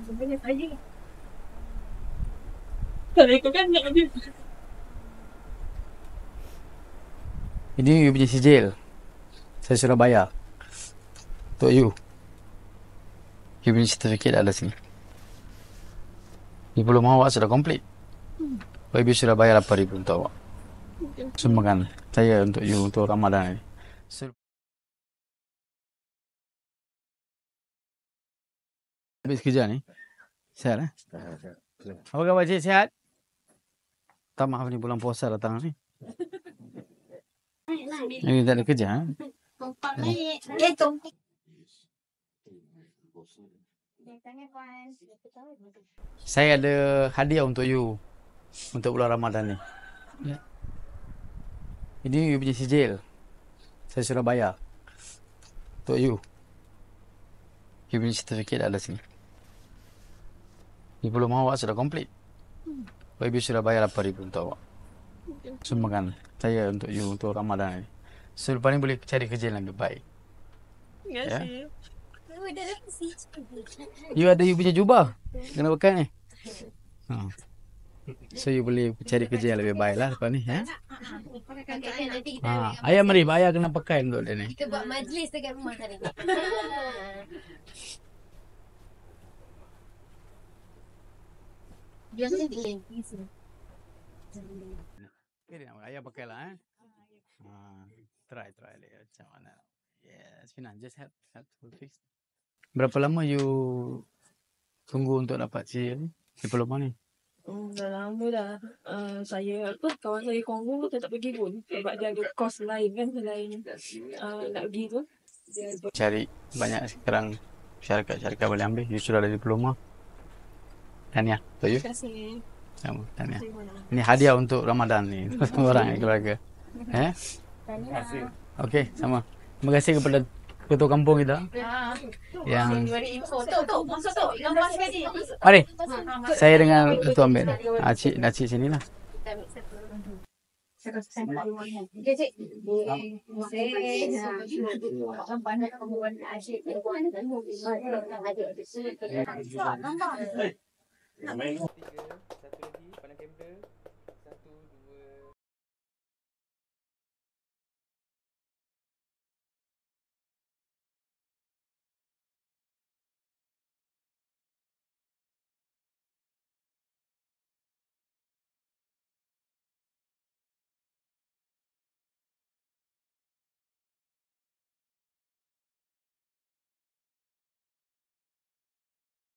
Sebenarnya saya kalau ikutkan nak lebih. Ini you punya sijil. Saya sudah bayar. Untuk you. You punya certificate ada sini. Diploma awak sudah komplit. Ibu sudah bayar 8,000 untuk awak. Sumbangan saya untuk you untuk Ramadan ini. Habis kerja ni. Sihat eh? Apa khabar cik? Sihat? Tak maaf ni bulan puasa datang ni. Ini tak ada kerja eh? Saya ada hadiah untuk you untuk bulan Ramadan ni. Ya. Ini you punya sijil. Saya sudah bayar. Untuk you. You punya certificate ada sini. Diploma awak sudah komplit. Ibu sudah bayar 8,000 untuk awak. Sumbangan saya untuk you untuk Ramadan ni. Selepas ni boleh cari kerja yang lebih baik. Ya, Ya. sih. You ada you punya jubah. Kena pakai ni. So you boleh cari kerja yang lebih baik lah lepas ni. Ya? Ayah mari, ayah kena pakai untuk dia ni. Kita buat majlis dekat rumah hari ni. Biasanya dia Okay, ayah pakai lah eh. Try dia macam mana. Yes, Fina, just help to fix. Berapa lama you tunggu untuk dapat diploma ni? Dah lama dah. Saya kawan saya Kongo dia tak pergi pun sebab dia ada course lain kan selain nak pergi tu. Cari banyak sekarang syarikat boleh ambil. You sudah ada diploma. Tahniah untuk you. Terima kasih. Sama, tahniah. Ini hadiah untuk Ramadan ni. Semua orang keluarga. Tahniah. Okey, sama. Terima kasih kepada ketua kampung kita. Yang Masuk tu. Gambar sekali. mari. Saya dengan ketua ambil. Cik sini lah. Okay, cik. Nampak. 3, satu lagi, pandang kamera.